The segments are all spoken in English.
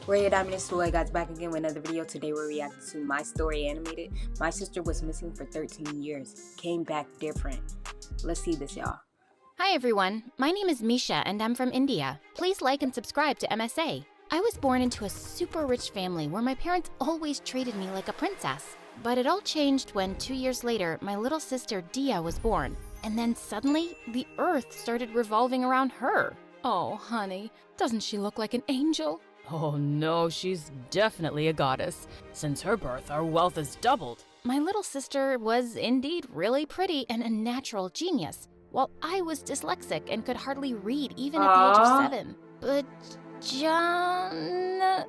We're your Diamond Story guys, back again with another video. Today we're reacting to My Story Animated. My sister was missing for 13 years. Came back different. Let's see this, y'all. Hi everyone, my name is Misha and I'm from India. Please like and subscribe to MSA. I was born into a super rich family where my parents always treated me like a princess. But it all changed when 2 years later, my little sister Dia was born. And then suddenly, the earth started revolving around her. Oh, honey, doesn't she look like an angel? Oh no, she's definitely a goddess. Since her birth, our wealth has doubled. My little sister was indeed really pretty and a natural genius, while I was dyslexic and could hardly read even at the age of 7. But John...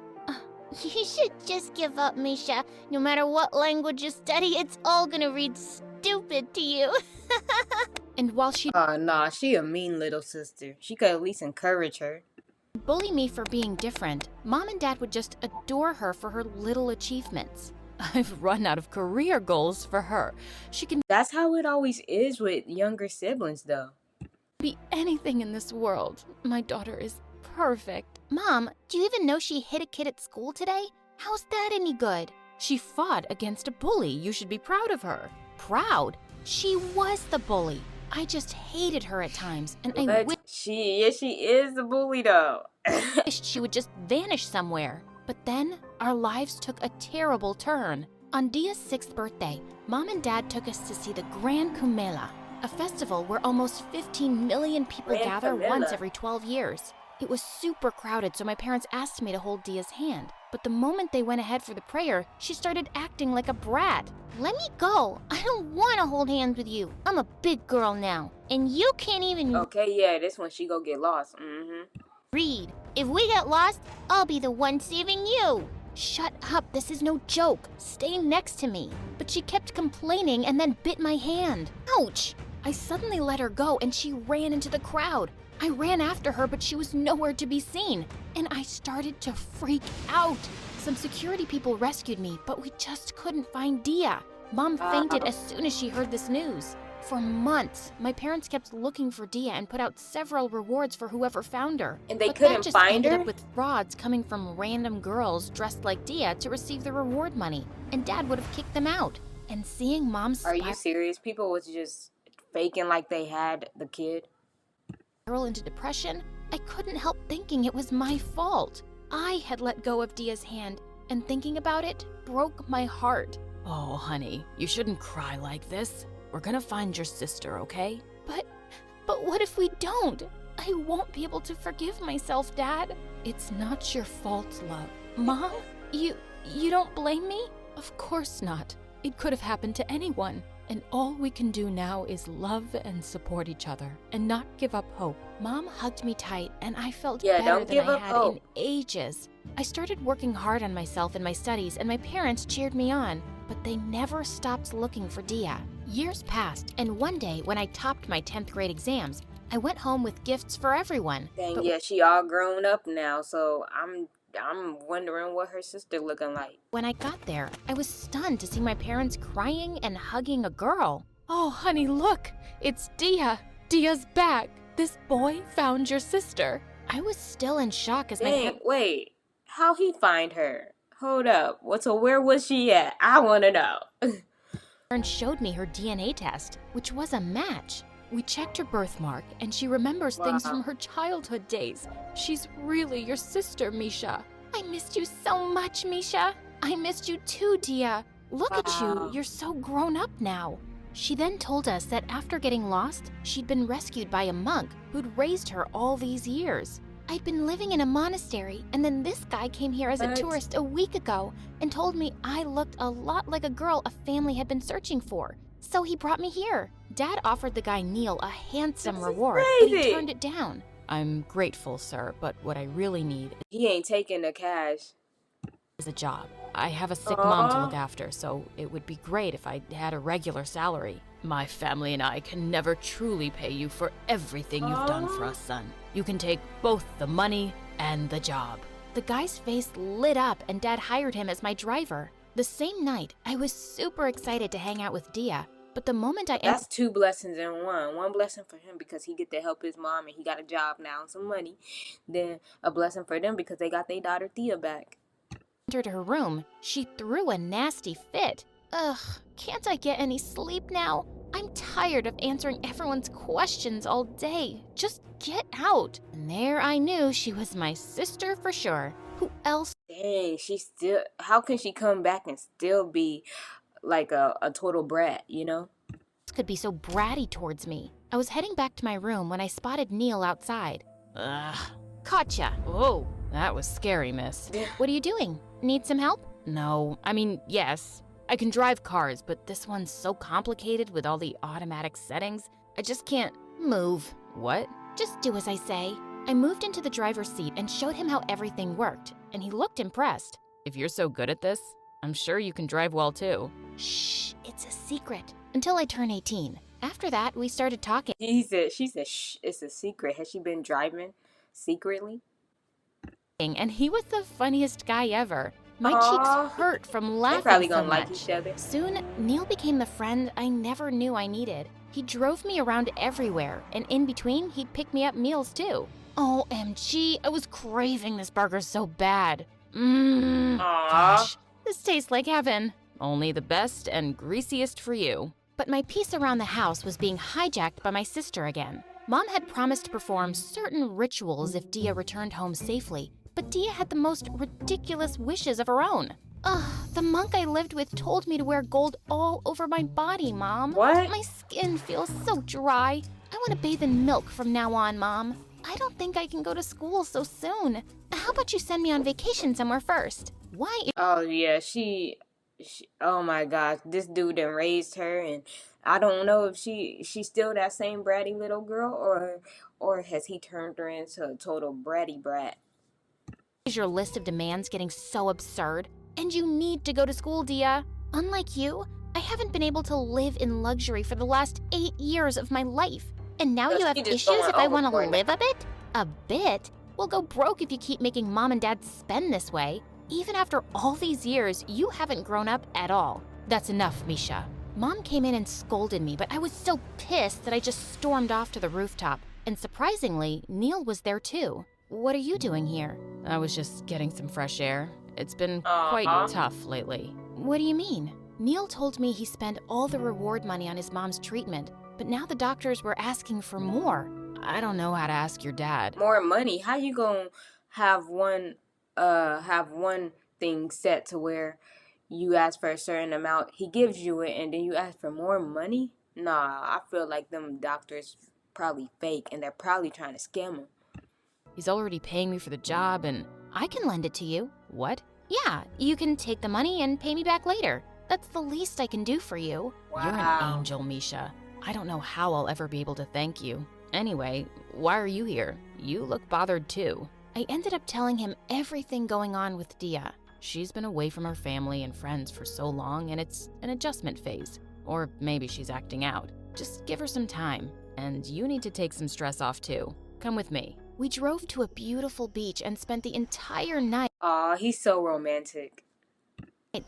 You should just give up, Misha. No matter what language you study, it's all gonna read stupid to you. And while she Nah, she a mean little sister. She could at least encourage her. bullied me for being different, Mom and Dad would just adore her for her little achievements. I've run out of career goals for her. She can That's how it always is with younger siblings, though. be anything in this world. My daughter is perfect. Mom, do you even know she hit a kid at school today? How's that any good? She fought against a bully. You should be proud of her. Proud? She was the bully. I just hated her at times, and I But she is a bully, though. wished she would just vanish somewhere. But then, our lives took a terrible turn. On Dia's 6th birthday, Mom and Dad took us to see the Grand Kumela, a festival where almost 15 million people Grand gather Kumela. once every 12 years. It was super crowded, so my parents asked me to hold Dia's hand. But the moment they went ahead for the prayer, she started acting like a brat. Let me go. I don't want to hold hands with you. I'm a big girl now. And you can't even Okay, yeah, this one she go get lost. read. If we get lost, I'll be the one saving you. Shut up, this is no joke. Stay next to me. But she kept complaining and then bit my hand. Ouch! I suddenly let her go and she ran into the crowd. I ran after her, but she was nowhere to be seen. And I started to freak out. Some security people rescued me, but we just couldn't find Dia. Mom fainted as soon as she heard this news. For months, my parents kept looking for Dia and put out several rewards for whoever found her. And they But couldn't that just find ended her? up with frauds coming from random girls dressed like Dia to receive the reward money, and Dad would have kicked them out. And seeing Mom's Are you serious? People was just faking like they had the kid? spiral into depression, I couldn't help thinking it was my fault. I had let go of Dia's hand, and thinking about it broke my heart. Oh, honey, you shouldn't cry like this. We're gonna find your sister, okay? But what if we don't? I won't be able to forgive myself, Dad. It's not your fault, love. Mom, you don't blame me? Of course not. It could have happened to anyone. And all we can do now is love and support each other and not give up hope. Mom hugged me tight, and I felt Yeah, better don't than give I up had hope. in ages. I started working hard on myself in my studies, and my parents cheered me on, but they never stopped looking for Dia. Years passed, and one day when I topped my 10th grade exams, I went home with gifts for everyone. Dang, But yeah, she all grown up now, so I'm wondering what her sister looking like. when I got there, I was stunned to see my parents crying and hugging a girl. Oh, honey, look! It's Dia! Dia's back! This boy found your sister! I was still in shock as my Dang, wait, how he find her? Hold up, so where was she at? I wanna know. parents showed me her DNA test, which was a match. We checked her birthmark, and she remembers things Wow. from her childhood days. She's really your sister, Misha. I missed you so much, Misha. I missed you too, Dia. Look at Wow. you, you're so grown up now. She then told us that after getting lost, she'd been rescued by a monk who'd raised her all these years. I'd been living in a monastery, and then this guy came here as a What? tourist a week ago and told me I looked a lot like a girl a family had been searching for. So he brought me here. Dad offered the guy Neil a handsome This is reward, but he crazy. turned it down. I'm grateful, sir, but what I really need He ain't taking the cash. is a job. I have a sick mom to Aw. look after, so it would be great if I had a regular salary. My family and I can never truly pay you for everything you've done for Aw. us, son. You can take both the money and the job. The guy's face lit up and Dad hired him as my driver. The same night, I was super excited to hang out with Dia, But the moment I That's two blessings in one. One blessing for him because he get to help his mom and he got a job now and some money. Then a blessing for them because they got their daughter Thea back. entered her room, she threw a nasty fit. Ugh, can't I get any sleep now? I'm tired of answering everyone's questions all day. Just get out. And there I knew she was my sister for sure. Who else Dang, how can she come back and still be like a total brat, you know? could be so bratty towards me? I was heading back to my room when I spotted Neil outside. Ugh. Gotcha. Whoa, that was scary, miss. What are you doing? Need some help? No, I mean, yes. I can drive cars, but this one's so complicated with all the automatic settings. I just can't Move. What? Just do as I say. I moved into the driver's seat and showed him how everything worked, and he looked impressed. If you're so good at this, I'm sure you can drive well too. Shh, it's a secret. Until I turn 18. After that, we started talking. She said, shh, it's a secret. Has she been driving secretly? And he was the funniest guy ever. My Aw. cheeks hurt from They're laughing probably so gonna much. like each other. Soon, Neil became the friend I never knew I needed. He drove me around everywhere, and in between, he'd pick me up meals too. OMG, I was craving this burger so bad. Aw. Gosh, this tastes like heaven. Only the best and greasiest for you. But my peace around the house was being hijacked by my sister again. Mom had promised to perform certain rituals if Dia returned home safely, but Dia had the most ridiculous wishes of her own. Ugh, the monk I lived with told me to wear gold all over my body, Mom. What? My skin feels so dry. I want to bathe in milk from now on, Mom. I don't think I can go to school so soon. How about you send me on vacation somewhere first? Why? Oh yeah, she oh my gosh, this dude done raised her, and I don't know if she's still that same bratty little girl, or has he turned her into a total bratty brat? Is your list of demands getting so absurd? And you need to go to school, Dia. Unlike you, I haven't been able to live in luxury for the last 8 years of my life. And now you So have she just issues going if I want to overboard. live a bit? A bit? We'll go broke if you keep making Mom and Dad spend this way. Even after all these years, you haven't grown up at all. That's enough, Misha. Mom came in and scolded me, but I was so pissed that I just stormed off to the rooftop. And surprisingly, Neil was there too. What are you doing here? I was just getting some fresh air. It's been Aw. quite tough lately. What do you mean? Neil told me he spent all the reward money on his mom's treatment, but now the doctors were asking for more. I don't know how to ask your dad. More money? How you gonna have one thing set to where you ask for a certain amount, he gives you it, and then you ask for more money? Nah, I feel like them doctors probably fake, and they're probably trying to scam him. He's already paying me for the job and... I can lend it to you. What? Yeah, you can take the money and pay me back later. That's the least I can do for you. You're an angel, Misha. I don't know how I'll ever be able to thank you. Anyway, why are you here? You look bothered too. I ended up telling him everything going on with Dia. She's been away from her family and friends for so long, and it's an adjustment phase. Or maybe she's acting out. Just give her some time. And you need to take some stress off too. Come with me. We drove to a beautiful beach and spent the entire night Aw, he's so romantic.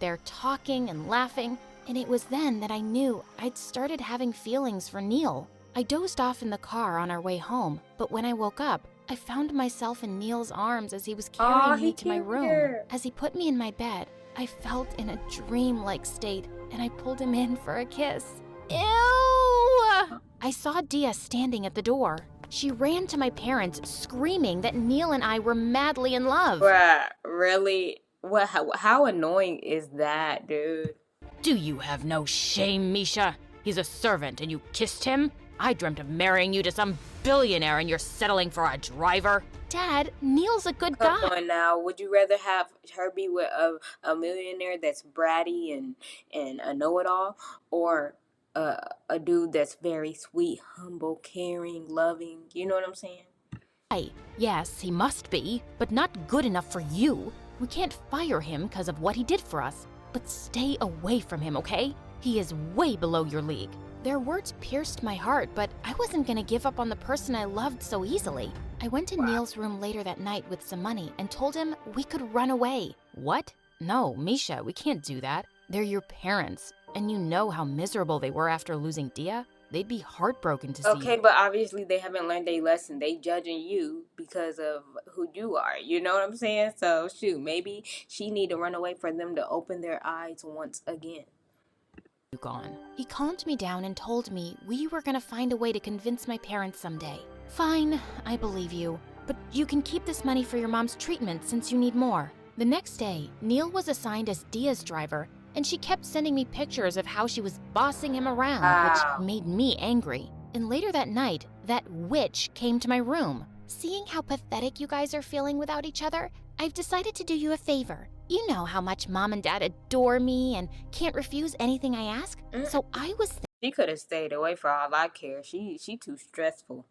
there talking and laughing, and it was then that I knew I'd started having feelings for Neil. I dozed off in the car on our way home, but when I woke up, I found myself in Neil's arms as he was carrying me to my room. here. As he put me in my bed, I felt in a dream-like state, and I pulled him in for a kiss. Ew! I saw Dia standing at the door. She ran to my parents, screaming that Neil and I were madly in love. Bruh, really? What? How annoying is that, dude? Do you have no shame, Misha? He's a servant and you kissed him? I dreamt of marrying you to some billionaire and you're settling for a driver? Dad, Neil's a good Come guy. on now. Would you rather have her be with a millionaire that's bratty and a know-it-all, or a dude that's very sweet, humble, caring, loving? You know what I'm saying? Yes, he must be, but not good enough for you. We can't fire him because of what he did for us, but stay away from him, okay? He is way below your league. Their words pierced my heart, but I wasn't gonna give up on the person I loved so easily. I went to Neil's room later that night with some money and told him we could run away. What? No, Misha, we can't do that. They're your parents. And you know how miserable they were after losing Dia? They'd be heartbroken to see Okay, you. but obviously they haven't learned their lesson. They judging you because of who you are. You know what I'm saying? So shoot, maybe she need to run away for them to open their eyes once again. Gone. He calmed me down and told me we were gonna find a way to convince my parents someday. Fine, I believe you. But you can keep this money for your mom's treatment since you need more. The next day, Neil was assigned as Dia's driver, and she kept sending me pictures of how she was bossing him around, Wow. which made me angry. And later that night, that witch came to my room. Seeing how pathetic you guys are feeling without each other, I've decided to do you a favor. You know how much Mom and Dad adore me and can't refuse anything I ask. So I was She could have stayed away for all I care. She too stressful.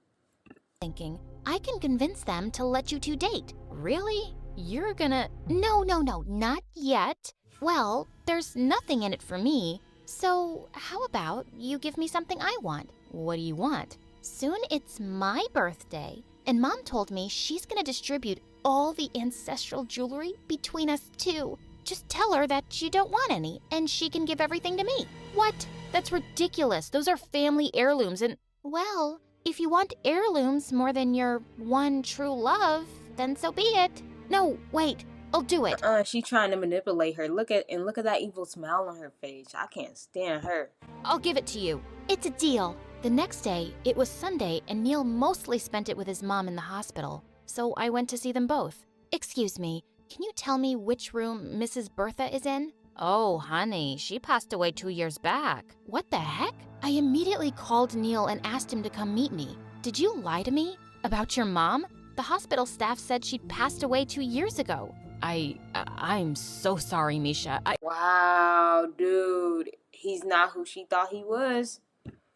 thinking, I can convince them to let you two date. Really? You're gonna. No, not yet. Well, there's nothing in it for me. So how about you give me something I want? What do you want? Soon it's my birthday, and Mom told me she's gonna distribute all the ancestral jewelry between us two. Just tell her that you don't want any, and she can give everything to me. What? That's ridiculous. Those are family heirlooms and. Well, if you want heirlooms more than your one true love, then so be it. No, wait, I'll do it. She trying to manipulate her. Look at that evil smile on her face. I can't stand her. I'll give it to you. It's a deal. The next day, it was Sunday, and Neil mostly spent it with his mom in the hospital, so I went to see them both. Excuse me, can you tell me which room Mrs. Bertha is in? Oh, honey, she passed away 2 years back. What the heck? I immediately called Neil and asked him to come meet me. Did you lie to me? About your mom? The hospital staff said she'd passed away 2 years ago. I'm so sorry, Misha. Wow, dude. He's not who she thought he was.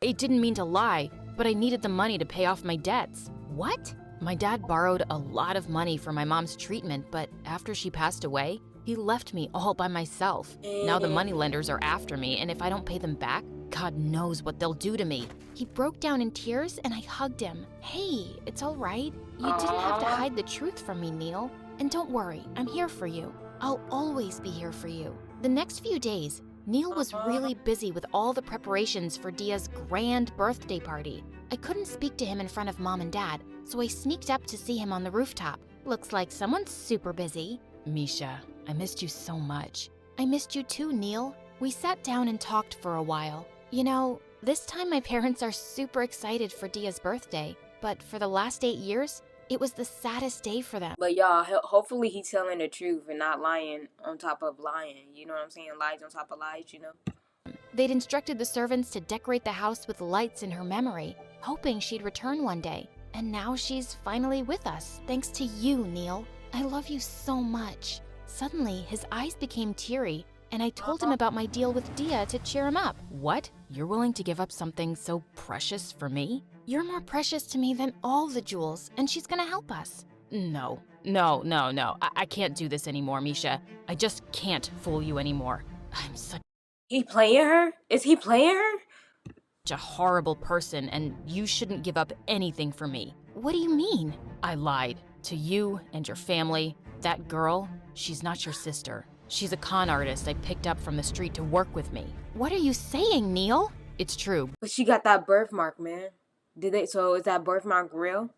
I didn't mean to lie, but I needed the money to pay off my debts. What? My dad borrowed a lot of money for my mom's treatment, but after she passed away, he left me all by myself. Now the moneylenders are after me, and if I don't pay them back, God knows what they'll do to me. He broke down in tears and I hugged him. Hey, it's all right. You didn't have to hide the truth from me, Neil. And don't worry, I'm here for you. I'll always be here for you. The next few days, Neil was really busy with all the preparations for Dia's grand birthday party. I couldn't speak to him in front of Mom and Dad, so I sneaked up to see him on the rooftop. Looks like someone's super busy. Misha, I missed you so much. I missed you too, Neil. We sat down and talked for a while. You know, this time my parents are super excited for Dia's birthday, but for the last 8 years, it was the saddest day for them. But y'all, hopefully he's telling the truth and not lying on top of lying. You know what I'm saying? Lies on top of lies, you know? They'd instructed the servants to decorate the house with lights in her memory, hoping she'd return one day. And now she's finally with us, thanks to you, Neil. I love you so much. Suddenly, his eyes became teary, and I told him about my deal with Dia to cheer him up. What? You're willing to give up something so precious for me? You're more precious to me than all the jewels, and she's gonna help us. No. I can't do this anymore, Misha. I just can't fool you anymore. I'm such He playing her? Is he playing her? a horrible person, and you shouldn't give up anything for me. What do you mean? I lied to you and your family. That girl, she's not your sister. She's a con artist I picked up from the street to work with me. What are you saying, Neil? It's true, But she got that birthmark, man. So is that birthmark real?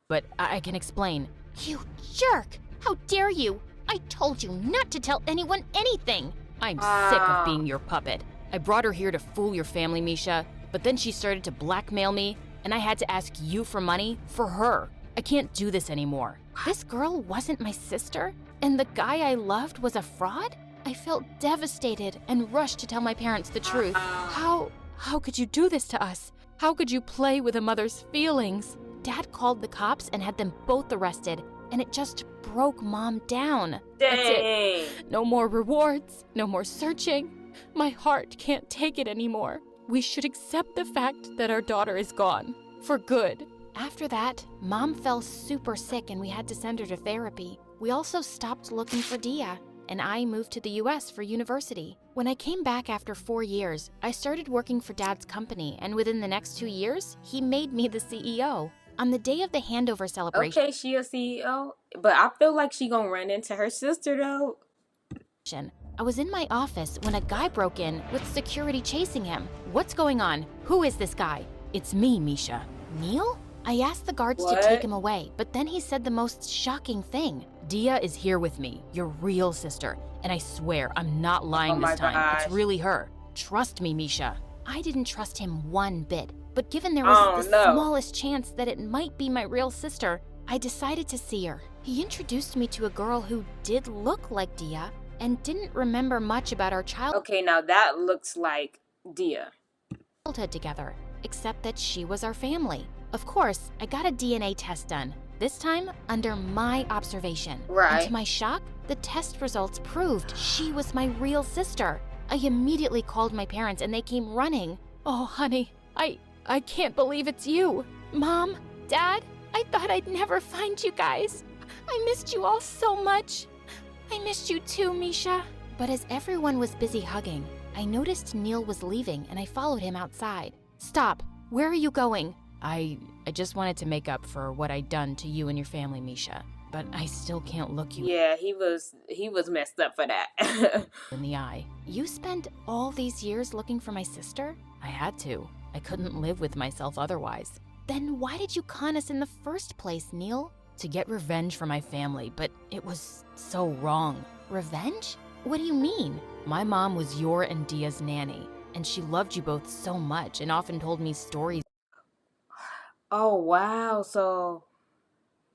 but I can explain. You jerk! How dare you! I told you not to tell anyone anything! I'm sick of being your puppet. I brought her here to fool your family, Misha, but then she started to blackmail me, and I had to ask you for money for her. I can't do this anymore. This girl wasn't my sister, and the guy I loved was a fraud? I felt devastated and rushed to tell my parents the truth. How could you do this to us? How could you play with a mother's feelings? Dad called the cops and had them both arrested, and it just broke Mom down. That's it. Dang. No more rewards, no more searching. My heart can't take it anymore. We should accept the fact that our daughter is gone. For good. After that, Mom fell super sick and we had to send her to therapy. We also stopped looking for Dia, and I moved to the US for university. When I came back after 4 years, I started working for Dad's company, and within the next 2 years, he made me the CEO. On the day of the handover celebration, Okay, she a CEO. But I feel like she gonna run into her sister, though. I was in my office when a guy broke in with security chasing him. What's going on? Who is this guy? It's me, Misha. Neil? I asked the guards to What? take him away, but then he said the most shocking thing. Dia is here with me, your real sister. And I swear, I'm not lying Oh my this time. gosh. It's really her. Trust me, Misha. I didn't trust him one bit, but given there was Oh, the no. smallest chance that it might be my real sister, I decided to see her. He introduced me to a girl who did look like Dia and didn't remember much about our Okay, now that looks like Dia. childhood together, except that she was our family. Of course, I got a DNA test done, this time under my observation. And Right. to my shock, the test results proved she was my real sister. I immediately called my parents and they came running. Oh, honey, I can't believe it's you. Mom, Dad, I thought I'd never find you guys. I missed you all so much. I missed you too, Misha. But as everyone was busy hugging, I noticed Neil was leaving and I followed him outside. Stop. Where are you going? I just wanted to make up for what I'd done to you and your family, Misha. But I still can't look you Yeah, he was messed up for that. in the eye. You spent all these years looking for my sister? I had to. I couldn't live with myself otherwise. Then why did you con us in the first place, Neil? To get revenge for my family, but it was so wrong. Revenge? What do you mean? My mom was your and Dia's nanny, and she loved you both so much and often told me stories Oh wow, so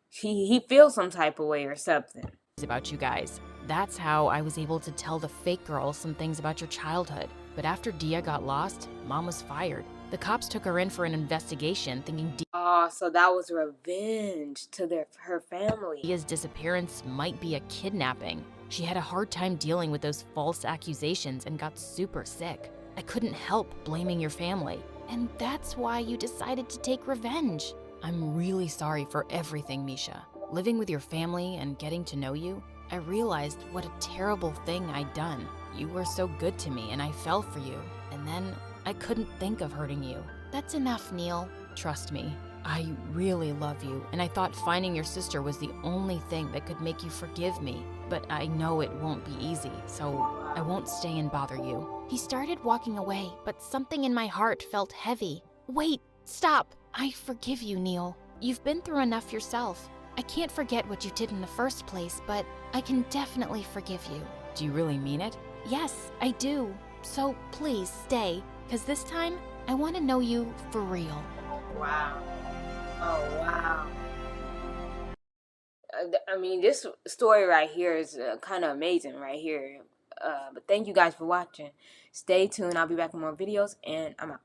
he feels some type of way or something. about you guys. That's how I was able to tell the fake girl some things about your childhood. But after Dia got lost, Mom was fired. The cops took her in for an investigation, thinking Oh, so that was revenge to her family. Dia's disappearance might be a kidnapping. She had a hard time dealing with those false accusations and got super sick. I couldn't help blaming your family. And that's why you decided to take revenge. I'm really sorry for everything, Misha. Living with your family and getting to know you, I realized what a terrible thing I'd done. You were so good to me and I fell for you. And then I couldn't think of hurting you. That's enough, Neil. Trust me, I really love you, and I thought finding your sister was the only thing that could make you forgive me. But I know it won't be easy, so I won't stay and bother you. He started walking away, but something in my heart felt heavy. Wait, stop. I forgive you, Neil. You've been through enough yourself. I can't forget what you did in the first place, but I can definitely forgive you. Do you really mean it? Yes, I do. So please stay, because this time I want to know you for real. Wow. Oh wow. I mean, this story right here is kind of amazing right here. But thank you guys for watching. Stay tuned. I'll be back with more videos, and I'm out.